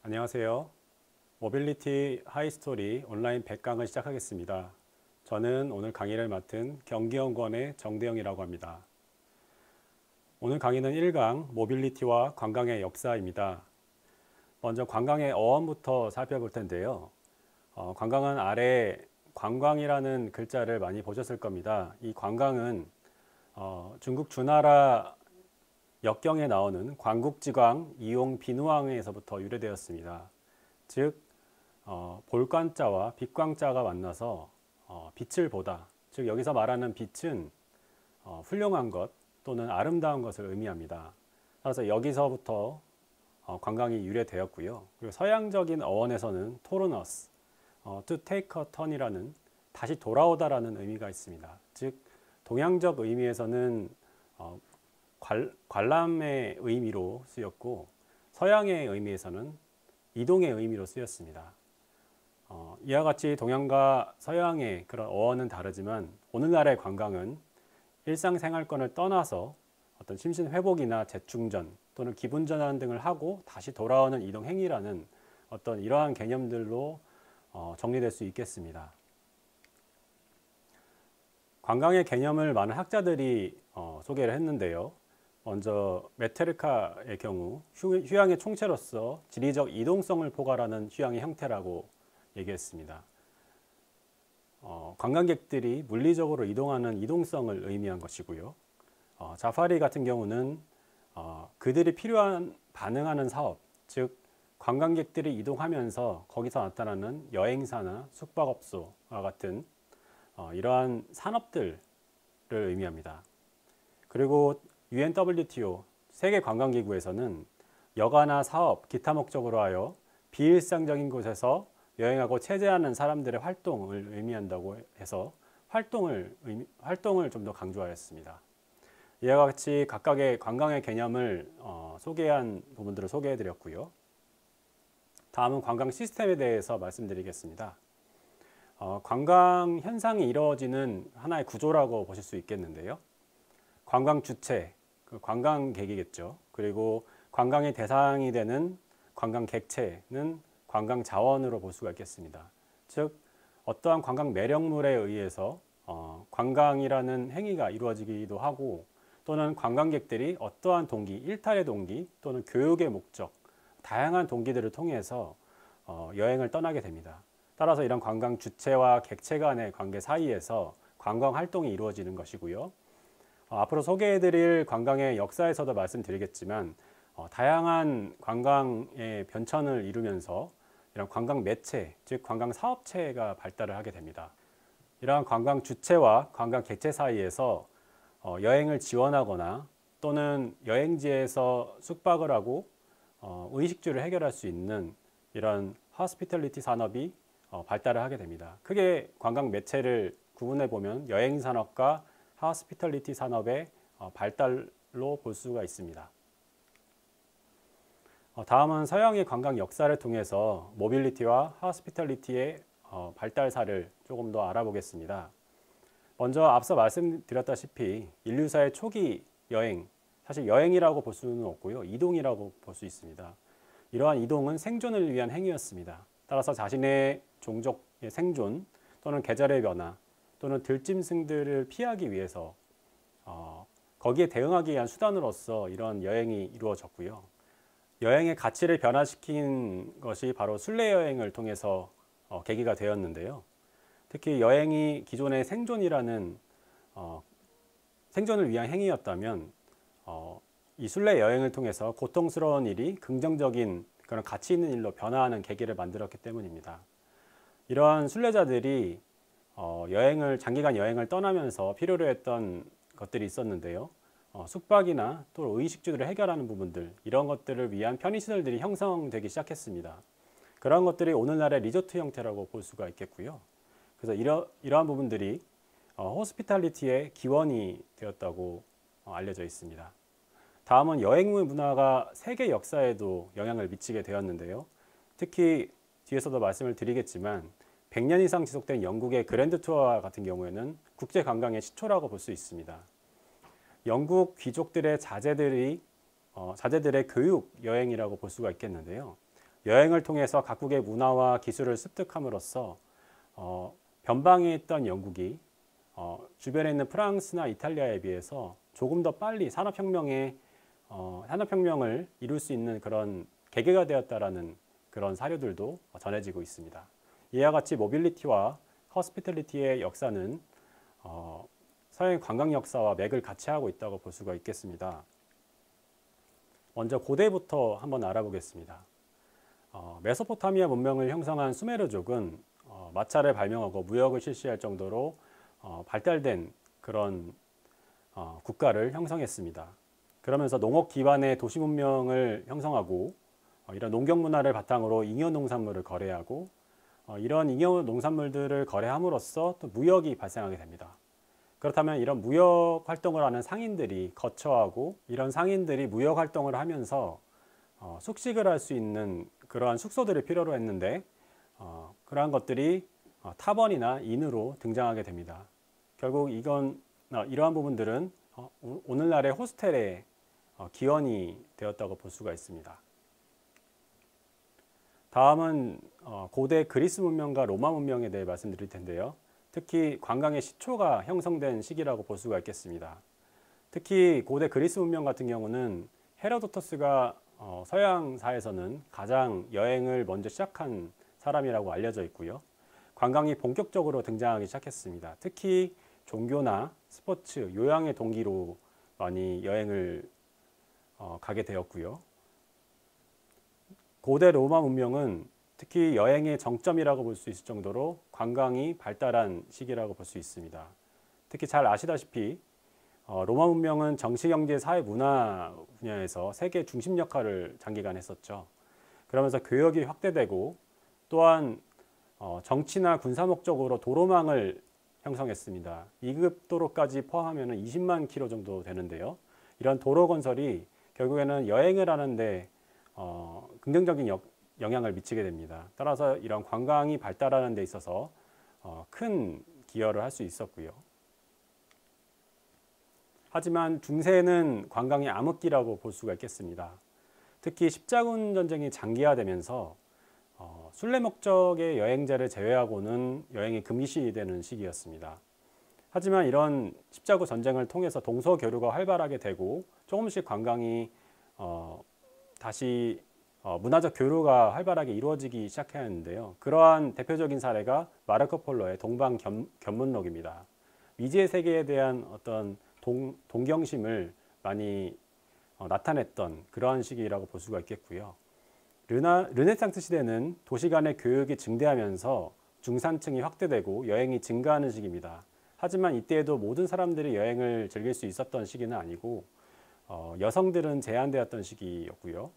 안녕하세요. 모빌리티 하이스토리 온라인 100강을 시작하겠습니다. 저는 오늘 강의를 맡은 경기연구원의 정대영이라고 합니다. 오늘 강의는 1강 모빌리티와 관광의 역사입니다. 먼저 관광의 어원부터 살펴볼 텐데요. 관광은 아래 관광이라는 글자를 많이 보셨을 겁니다. 이 관광은 중국 주나라 역경에 나오는 관국지광 이용 비누왕에서부터 유래되었습니다. 즉 볼관자와 빛광자가 만나서 빛을 보다. 즉 여기서 말하는 빛은 훌륭한 것 또는 아름다운 것을 의미합니다. 따라서 여기서부터 관광이 유래되었고요. 그리고 서양적인 어원에서는 토르너스, to take a turn이라는 다시 돌아오다라는 의미가 있습니다. 즉 동양적 의미에서는 관람의 의미로 쓰였고 서양의 의미에서는 이동의 의미로 쓰였습니다. 이와 같이 동양과 서양의 그런 어원은 다르지만 오늘날의 관광은 일상생활권을 떠나서 어떤 심신회복이나 재충전 또는 기분전환 등을 하고 다시 돌아오는 이동 행위라는 어떤 이러한 개념들로 정리될 수 있겠습니다. 관광의 개념을 많은 학자들이 소개를 했는데요. 먼저 메테르카의 경우 휴양의 총체로서 지리적 이동성을 포괄하는 휴양의 형태라고 얘기했습니다. 관광객들이 물리적으로 이동하는 이동성을 의미한 것이고요. 자파리 같은 경우는 그들이 반응하는 사업, 즉 관광객들이 이동하면서 거기서 나타나는 여행사나 숙박업소와 같은 이러한 산업들을 의미합니다. 그리고 UNWTO 세계관광기구에서는 여가나 사업, 기타 목적으로 하여 비일상적인 곳에서 여행하고 체재하는 사람들의 활동을 의미한다고 해서 활동을 좀 더 강조하였습니다. 이와 같이 각각의 관광의 개념을 소개한 부분들을 소개해 드렸고요. 다음은 관광 시스템에 대해서 말씀드리겠습니다. 관광 현상이 이루어지는 하나의 구조라고 보실 수 있겠는데요. 관광 주체, 관광객이겠죠. 그리고 관광의 대상이 되는 관광 객체는 관광 자원으로 볼 수가 있겠습니다. 즉 어떠한 관광 매력물에 의해서 관광이라는 행위가 이루어지기도 하고 또는 관광객들이 어떠한 동기, 일탈의 동기 또는 교육의 목적, 다양한 동기들을 통해서 여행을 떠나게 됩니다. 따라서 이런 관광 주체와 객체 간의 관계 사이에서 관광 활동이 이루어지는 것이고요. 앞으로 소개해드릴 관광의 역사에서도 말씀드리겠지만 다양한 관광의 변천을 이루면서 이런 관광 매체, 즉 관광 사업체가 발달을 하게 됩니다. 이러한 관광 주체와 관광 객체 사이에서 여행을 지원하거나 또는 여행지에서 숙박을 하고 의식주를 해결할 수 있는 이런 호스피털리티 산업이 발달을 하게 됩니다. 크게 관광 매체를 구분해 보면 여행 산업과 호스피털리티 산업의 발달로 볼 수가 있습니다. 다음은 서양의 관광 역사를 통해서 모빌리티와 호스피털리티의 발달사를 조금 더 알아보겠습니다. 먼저 앞서 말씀드렸다시피 인류사의 초기 여행, 사실 여행이라고 볼 수는 없고요. 이동이라고 볼 수 있습니다. 이러한 이동은 생존을 위한 행위였습니다. 따라서 자신의 종족의 생존 또는 계절의 변화 또는 들짐승들을 피하기 위해서 거기에 대응하기 위한 수단으로서 이런 여행이 이루어졌고요. 여행의 가치를 변화시킨 것이 바로 순례여행을 통해서 계기가 되었는데요. 특히 여행이 기존의 생존이라는 생존을 위한 행위였다면 이 순례여행을 통해서 고통스러운 일이 긍정적인 그런 가치 있는 일로 변화하는 계기를 만들었기 때문입니다. 이러한 순례자들이 장기간 여행을 떠나면서 필요로 했던 것들이 있었는데요. 숙박이나 또 의식주들을 해결하는 부분들, 이런 것들을 위한 편의시설들이 형성되기 시작했습니다. 그런 것들이 오늘날의 리조트 형태라고 볼 수가 있겠고요. 그래서 이러한 부분들이 호스피탈리티의 기원이 되었다고 알려져 있습니다. 다음은 여행 문화가 세계 역사에도 영향을 미치게 되었는데요. 특히 뒤에서도 말씀을 드리겠지만 100년 이상 지속된 영국의 그랜드 투어 같은 경우에는 국제 관광의 시초라고 볼 수 있습니다. 영국 귀족들의 자제들의 교육 여행이라고 볼 수가 있겠는데요. 여행을 통해서 각국의 문화와 기술을 습득함으로써 변방에 있던 영국이 주변에 있는 프랑스나 이탈리아에 비해서 조금 더 빨리 산업혁명을 이룰 수 있는 그런 계기가 되었다라는 그런 사료들도 전해지고 있습니다. 이와 같이 모빌리티와 허스피탈리티의 역사는 서양 관광 역사와 맥을 같이 하고 있다고 볼 수가 있겠습니다. 먼저 고대부터 한번 알아보겠습니다. 메소포타미아 문명을 형성한 수메르족은 마차를 발명하고 무역을 실시할 정도로 발달된 그런 국가를 형성했습니다. 그러면서 농업 기반의 도시 문명을 형성하고 이런 농경 문화를 바탕으로 잉여 농산물을 거래하고 이런 잉여 농산물들을 거래함으로써 또 무역이 발생하게 됩니다. 그렇다면 이런 무역 활동을 하는 상인들이 거처하고 이런 상인들이 무역 활동을 하면서 숙식을 할 수 있는 그러한 숙소들을 필요로 했는데 그러한 것들이 타번이나 인으로 등장하게 됩니다. 결국 이러한 부분들은 오늘날의 호스텔의 기원이 되었다고 볼 수가 있습니다. 다음은 고대 그리스 문명과 로마 문명에 대해 말씀드릴 텐데요. 특히 관광의 시초가 형성된 시기라고 볼 수가 있겠습니다. 특히 고대 그리스 문명 같은 경우는 헤로도토스가 서양사에서는 가장 여행을 먼저 시작한 사람이라고 알려져 있고요. 관광이 본격적으로 등장하기 시작했습니다. 특히 종교나 스포츠, 요양의 동기로 많이 여행을 가게 되었고요. 고대 로마 문명은 특히 여행의 정점이라고 볼 수 있을 정도로 관광이 발달한 시기라고 볼 수 있습니다. 특히 잘 아시다시피 로마 문명은 정치, 경제, 사회, 문화 분야에서 세계 중심 역할을 장기간 했었죠. 그러면서 교역이 확대되고 또한 정치나 군사 목적으로 도로망을 형성했습니다. 2급 도로까지 포함하면 20만 킬로 정도 되는데요. 이런 도로 건설이 결국에는 여행을 하는데 긍정적인 영향을 미치게 됩니다. 따라서 이런 관광이 발달하는 데 있어서 큰 기여를 할 수 있었고요. 하지만 중세는 관광의 암흑기라고 볼 수가 있겠습니다. 특히 십자군 전쟁이 장기화되면서 순례 목적의 여행자를 제외하고는 여행이 금기시되는 시기였습니다. 하지만 이런 십자군 전쟁을 통해서 동서교류가 활발하게 되고 조금씩 관광이 다시 문화적 교류가 활발하게 이루어지기 시작했는데요. 그러한 대표적인 사례가 마르코 폴로의 동방 견문록입니다. 미지의 세계에 대한 어떤 동경심을 많이 나타냈던 그러한 시기라고 볼 수가 있겠고요. 르네상스 시대는 도시 간의 교육이 증대하면서 중산층이 확대되고 여행이 증가하는 시기입니다. 하지만 이때에도 모든 사람들이 여행을 즐길 수 있었던 시기는 아니고 여성들은 제한되었던 시기였고요.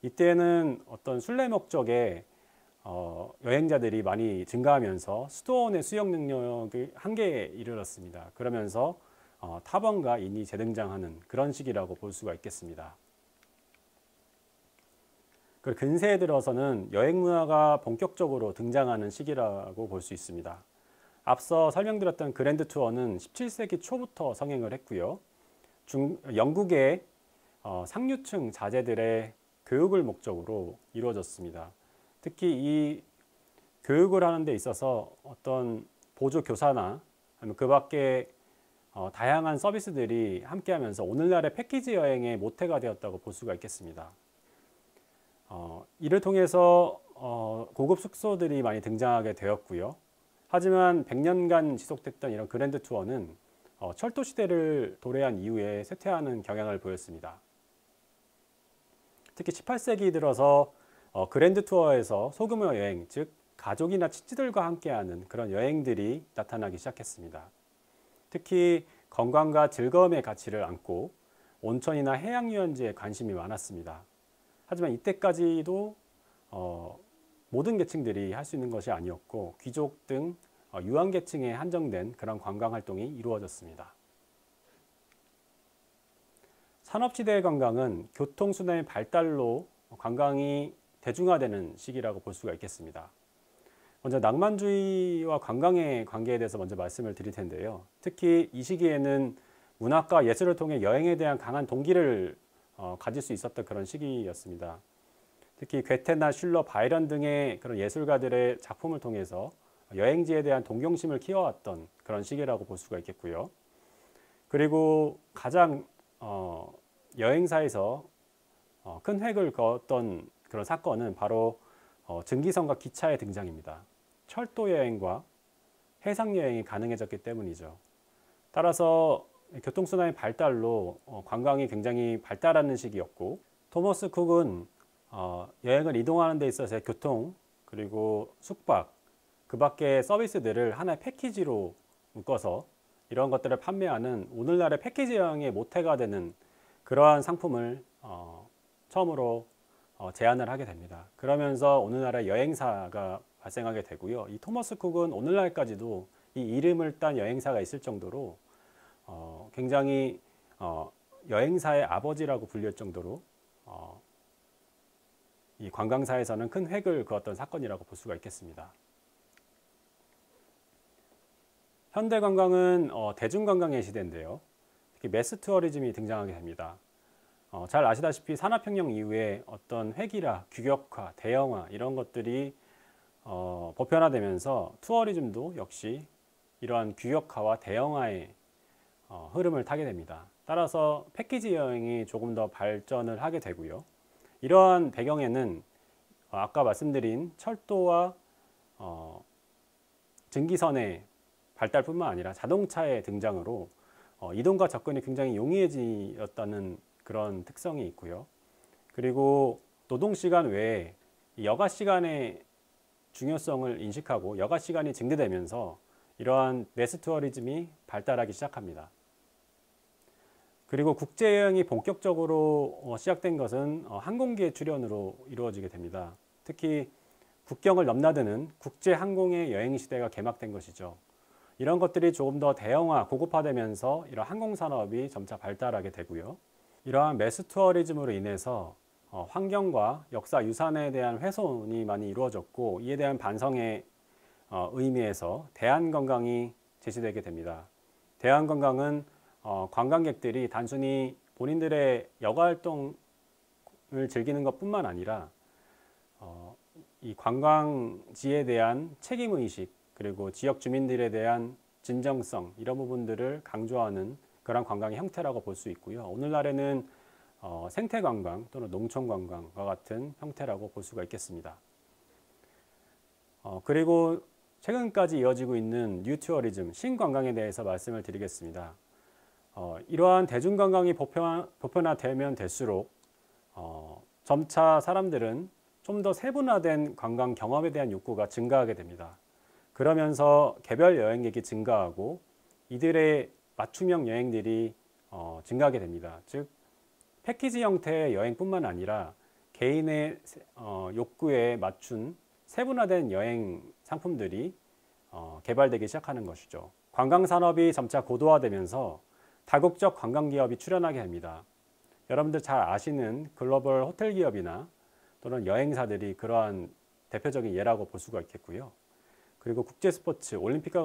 이때는 어떤 순례 목적의 여행자들이 많이 증가하면서 수도원의 수용 능력이 한계에 이르렀습니다. 그러면서 타번과 인이 재등장하는 그런 시기라고 볼 수가 있겠습니다. 그리고 근세에 들어서는 여행 문화가 본격적으로 등장하는 시기라고 볼 수 있습니다. 앞서 설명드렸던 그랜드 투어는 17세기 초부터 성행을 했고요. 영국의 상류층 자제들의 교육을 목적으로 이루어졌습니다. 특히 이 교육을 하는 데 있어서 어떤 보조 교사나 아니면 그 밖에 다양한 서비스들이 함께하면서 오늘날의 패키지 여행의 모태가 되었다고 볼 수가 있겠습니다. 이를 통해서 고급 숙소들이 많이 등장하게 되었고요. 하지만 100년간 지속됐던 이런 그랜드 투어는 철도 시대를 도래한 이후에 쇠퇴하는 경향을 보였습니다. 특히 18세기 들어서 그랜드 투어에서 소규모 여행, 즉 가족이나 친지들과 함께하는 그런 여행들이 나타나기 시작했습니다. 특히 건강과 즐거움의 가치를 안고 온천이나 해양유원지에 관심이 많았습니다. 하지만 이때까지도 모든 계층들이 할 수 있는 것이 아니었고 귀족 등 유한계층에 한정된 그런 관광활동이 이루어졌습니다. 산업시대의 관광은 교통수단의 발달로 관광이 대중화되는 시기라고 볼 수가 있겠습니다. 먼저 낭만주의와 관광의 관계에 대해서 먼저 말씀을 드릴 텐데요. 특히 이 시기에는 문학과 예술을 통해 여행에 대한 강한 동기를 가질 수 있었던 그런 시기였습니다. 특히 괴테나 슐러, 바이런 등의 그런 예술가들의 작품을 통해서 여행지에 대한 동경심을 키워왔던 그런 시기라고 볼 수가 있겠고요. 그리고 가장 여행사에서 큰 획을 그었던 그런 사건은 바로 증기선과 기차의 등장입니다. 철도 여행과 해상 여행이 가능해졌기 때문이죠. 따라서 교통수단의 발달로 관광이 굉장히 발달하는 시기였고, 토머스 쿡은 여행을 이동하는 데 있어서의 교통 그리고 숙박 그 밖의 서비스들을 하나의 패키지로 묶어서 이런 것들을 판매하는 오늘날의 패키지 여행의 모태가 되는 그러한 상품을 처음으로 제안을 하게 됩니다. 그러면서 오늘날의 여행사가 발생하게 되고요. 이 토머스 쿡은 오늘날까지도 이 이름을 딴 여행사가 있을 정도로 굉장히 여행사의 아버지라고 불릴 정도로 이 관광사에서는 큰 획을 그었던 사건이라고 볼 수가 있겠습니다. 현대 관광은 대중관광의 시대인데요. 특히 매스 투어리즘이 등장하게 됩니다. 잘 아시다시피 산업혁명 이후에 어떤 획일화, 규격화, 대형화 이런 것들이 보편화되면서 투어리즘도 역시 이러한 규격화와 대형화의 흐름을 타게 됩니다. 따라서 패키지 여행이 조금 더 발전을 하게 되고요. 이러한 배경에는 아까 말씀드린 철도와 증기선의 발달뿐만 아니라 자동차의 등장으로 이동과 접근이 굉장히 용이해졌다는 그런 특성이 있고요. 그리고 노동시간 외에 여가시간의 중요성을 인식하고 여가시간이 증대되면서 이러한 매스 투어리즘이 발달하기 시작합니다. 그리고 국제여행이 본격적으로 시작된 것은 항공기의 출현으로 이루어지게 됩니다. 특히 국경을 넘나드는 국제항공의 여행 시대가 개막된 것이죠. 이런 것들이 조금 더 대형화, 고급화되면서 이런 항공산업이 점차 발달하게 되고요. 이러한 매스 투어리즘으로 인해서 환경과 역사, 유산에 대한 훼손이 많이 이루어졌고 이에 대한 반성의 의미에서 대한관광이 제시되게 됩니다. 대한관광은 관광객들이 단순히 본인들의 여가활동을 즐기는 것뿐만 아니라 이 관광지에 대한 책임의식 그리고 지역 주민들에 대한 진정성 이런 부분들을 강조하는 그런 관광의 형태라고 볼 수 있고요. 오늘날에는 생태관광 또는 농촌관광과 같은 형태라고 볼 수가 있겠습니다. 그리고 최근까지 이어지고 있는 뉴투어리즘, 신관광에 대해서 말씀을 드리겠습니다. 이러한 대중관광이 보편화되면 될수록 점차 사람들은 좀 더 세분화된 관광 경험에 대한 욕구가 증가하게 됩니다. 그러면서 개별 여행객이 증가하고 이들의 맞춤형 여행들이 증가하게 됩니다. 즉 패키지 형태의 여행뿐만 아니라 개인의 욕구에 맞춘 세분화된 여행 상품들이 개발되기 시작하는 것이죠. 관광산업이 점차 고도화되면서 다국적 관광기업이 출현하게 됩니다. 여러분들 잘 아시는 글로벌 호텔 기업이나 또는 여행사들이 그러한 대표적인 예라고 볼 수가 있겠고요. 그리고 국제 스포츠, 올림픽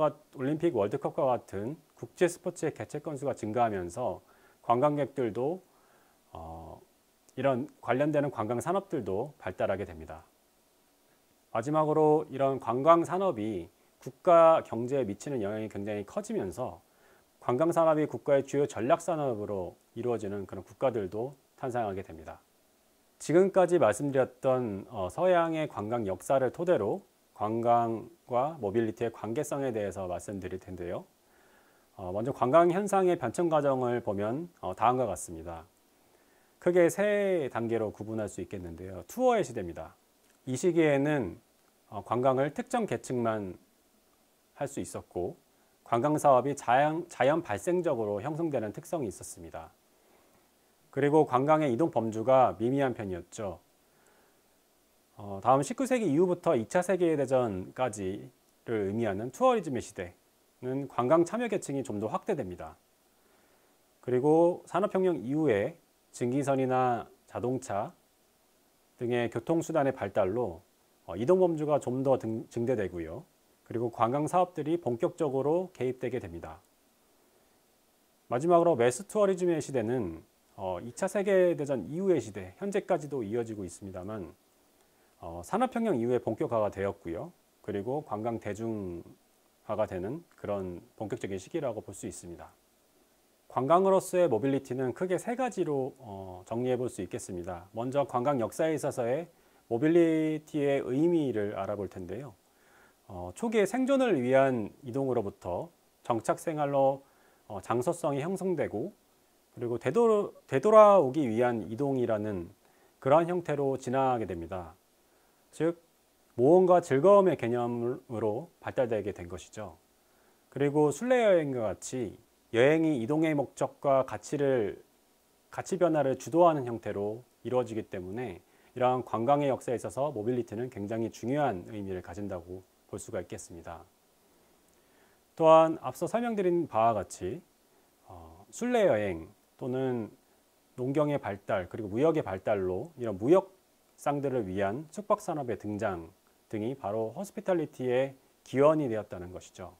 월드컵과 같은 국제 스포츠의 개최 건수가 증가하면서 관광객들도 이런 관련되는 관광 산업들도 발달하게 됩니다. 마지막으로 이런 관광 산업이 국가 경제에 미치는 영향이 굉장히 커지면서 관광 산업이 국가의 주요 전략 산업으로 이루어지는 그런 국가들도 탄생하게 됩니다. 지금까지 말씀드렸던 서양의 관광 역사를 토대로 관광과 모빌리티의 관계성에 대해서 말씀드릴 텐데요. 먼저 관광 현상의 변천 과정을 보면 다음과 같습니다. 크게 세 단계로 구분할 수 있겠는데요. 투어의 시대입니다. 이 시기에는 관광을 특정 계층만 할 수 있었고 관광 사업이 자연 발생적으로 형성되는 특성이 있었습니다. 그리고 관광의 이동 범주가 미미한 편이었죠. 다음 19세기 이후부터 2차 세계대전까지를 의미하는 투어리즘의 시대는 관광 참여 계층이 좀 더 확대됩니다. 그리고 산업혁명 이후에 증기선이나 자동차 등의 교통수단의 발달로 이동 범주가 좀 더 증대되고요. 그리고 관광 사업들이 본격적으로 개입되게 됩니다. 마지막으로 매스 투어리즘의 시대는 2차 세계대전 이후의 시대, 현재까지도 이어지고 있습니다만 산업혁명 이후에 본격화가 되었고요. 그리고 관광 대중화가 되는 그런 본격적인 시기라고 볼 수 있습니다. 관광으로서의 모빌리티는 크게 세 가지로 정리해 볼 수 있겠습니다. 먼저 관광 역사에 있어서의 모빌리티의 의미를 알아볼 텐데요. 초기에 생존을 위한 이동으로부터 정착 생활로 장소성이 형성되고 그리고 되돌아오기 위한 이동이라는 그러한 형태로 진화하게 됩니다. 즉 모험과 즐거움의 개념으로 발달되게 된 것이죠. 그리고 순례여행과 같이 여행이 이동의 목적과 가치 변화를 주도하는 형태로 이루어지기 때문에 이러한 관광의 역사에 있어서 모빌리티는 굉장히 중요한 의미를 가진다고 볼 수가 있겠습니다. 또한 앞서 설명드린 바와 같이 순례여행 또는 농경의 발달 그리고 무역의 발달로 이런 무역상들을 위한 숙박산업의 등장 등이 바로 호스피탈리티의 기원이 되었다는 것이죠.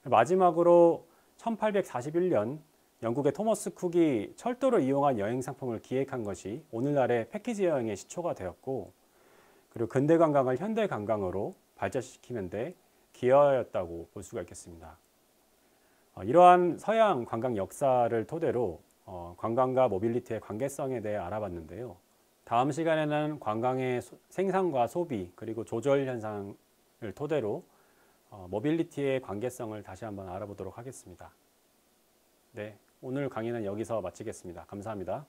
마지막으로 1841년 영국의 토머스 쿡이 철도를 이용한 여행 상품을 기획한 것이 오늘날의 패키지 여행의 시초가 되었고 그리고 근대 관광을 현대 관광으로 발전시키는 데 기여하였다고 볼 수가 있겠습니다. 이러한 서양 관광 역사를 토대로 관광과 모빌리티의 관계성에 대해 알아봤는데요. 다음 시간에는 관광의 생산과 소비 그리고 조절 현상을 토대로 모빌리티의 관계성을 다시 한번 알아보도록 하겠습니다. 네, 오늘 강의는 여기서 마치겠습니다. 감사합니다.